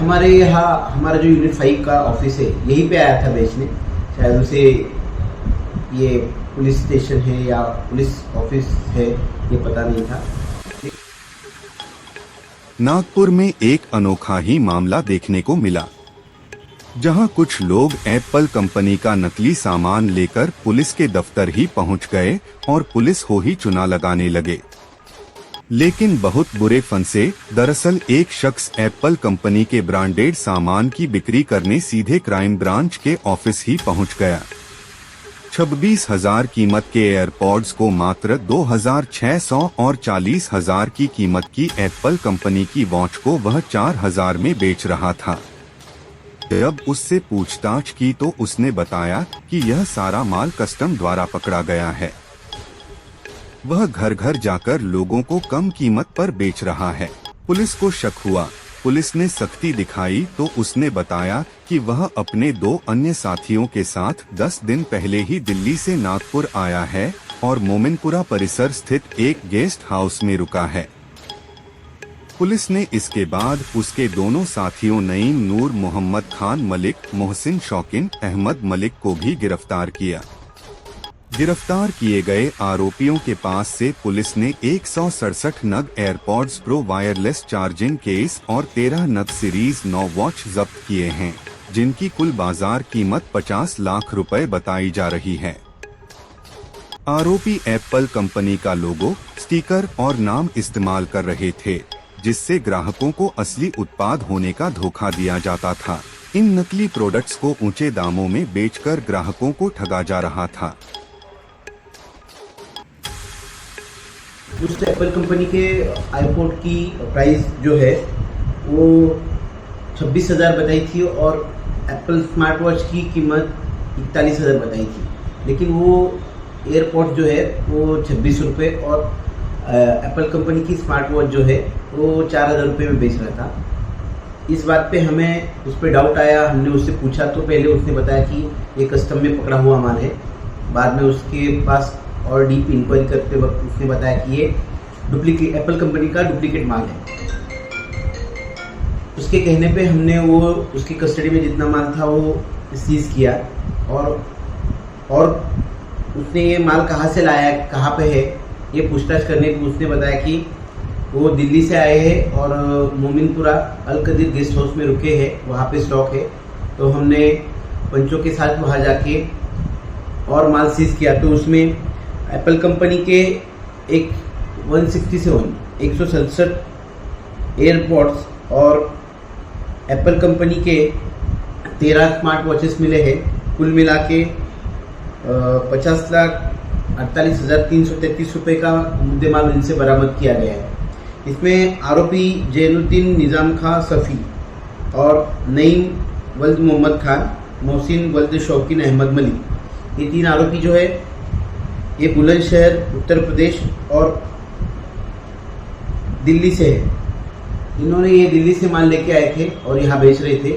हमारे यहाँ हमारा जो यूनिट 5 का ऑफिस है यहीं पे आया था बेचने। शायद उसे ये पुलिस स्टेशन है या पुलिस ऑफिस है ये पता नहीं था। नागपुर में एक अनोखा ही मामला देखने को मिला, जहां कुछ लोग एप्पल कंपनी का नकली सामान लेकर पुलिस के दफ्तर ही पहुंच गए और पुलिस हो ही चुना लगाने लगे। लेकिन बहुत बुरे फंसे। दरअसल एक शख्स एप्पल कंपनी के ब्रांडेड सामान की बिक्री करने सीधे क्राइम ब्रांच के ऑफिस ही पहुंच गया। 26,000 कीमत के एयरपॉड्स को मात्र 2,600 और 40,000 की कीमत की एप्पल कंपनी की वॉच को वह 4,000 में बेच रहा था। जब उससे पूछताछ की तो उसने बताया कि यह सारा माल कस्टम द्वारा पकड़ा गया है। वह घर घर जाकर लोगों को कम कीमत पर बेच रहा है। पुलिस को शक हुआ। पुलिस ने सख्ती दिखाई तो उसने बताया कि वह अपने 2 अन्य साथियों के साथ 10 दिन पहले ही दिल्ली से नागपुर आया है और मोमिनपुरा परिसर स्थित एक गेस्ट हाउस में रुका है। पुलिस ने इसके बाद उसके दोनों साथियों नईम नूर मोहम्मद खान मलिक, मोहसिन शौकीन अहमद मलिक को भी गिरफ्तार किया। गिरफ्तार किए गए आरोपियों के पास से पुलिस ने 167 नग AirPods pro wireless charging case और 13 नग सीरीज 9 वॉच जब्त किए हैं, जिनकी कुल बाजार कीमत 50 लाख रुपए बताई जा रही है। आरोपी एप्पल कंपनी का लोगो, स्टिकर और नाम इस्तेमाल कर रहे थे, जिससे ग्राहकों को असली उत्पाद होने का धोखा दिया जाता था। इन नकली प्रोडक्ट्स को ऊंचे दामों में बेचकर ग्राहकों को ठगा जा रहा था। उस एप्पल कंपनी के आईपॉड की प्राइस जो है वो 26,000 बताई थी और एप्पल स्मार्ट वॉच की कीमत 41,000 बताई थी, लेकिन वो एयरपॉड जो है वो 26 रुपये और एप्पल कंपनी की स्मार्ट वॉच जो है वो 4,000 रुपये में बेच रहा था। इस बात पे हमें उस पर डाउट आया। हमने उससे पूछा तो पहले उसने बताया कि ये कस्टम में पकड़ा हुआ माल है। बाद में उसके पास और डीप इंक्वायरी करते वक्त उसने बताया कि ये डुप्लीकेट एप्पल कंपनी का डुप्लीकेट माल है। उसके कहने पे हमने वो उसकी कस्टडी में जितना माल था वो सीज किया और उसने ये माल कहाँ से लाया, कहाँ पे है, ये पूछताछ करने पर उसने बताया कि वो दिल्ली से आए हैं और मोमिनपुरा अल कदीर गेस्ट हाउस में रुके हैं, वहाँ पे स्टॉक है। तो हमने पंचों के साथ वहाँ जाके और माल सीज किया तो उसमें एप्पल कंपनी के एक 167 एयरपॉड्स और एप्पल कंपनी के 13 स्मार्ट वॉचेस मिले हैं। कुल मिला के 50,48,333 रुपये का मुद्देमाल इनसे बरामद किया गया है। इसमें आरोपी जैनुद्दीन निज़ाम खां सफ़ी और नईम वल्द मोहम्मद खान, मोहसिन वल्द शौकीन अहमद मलिक, ये 3 आरोपी जो है ये बुलंदशहर उत्तर प्रदेश और दिल्ली से है। इन्होंने ये दिल्ली से माल लेके आए थे और यहाँ बेच रहे थे।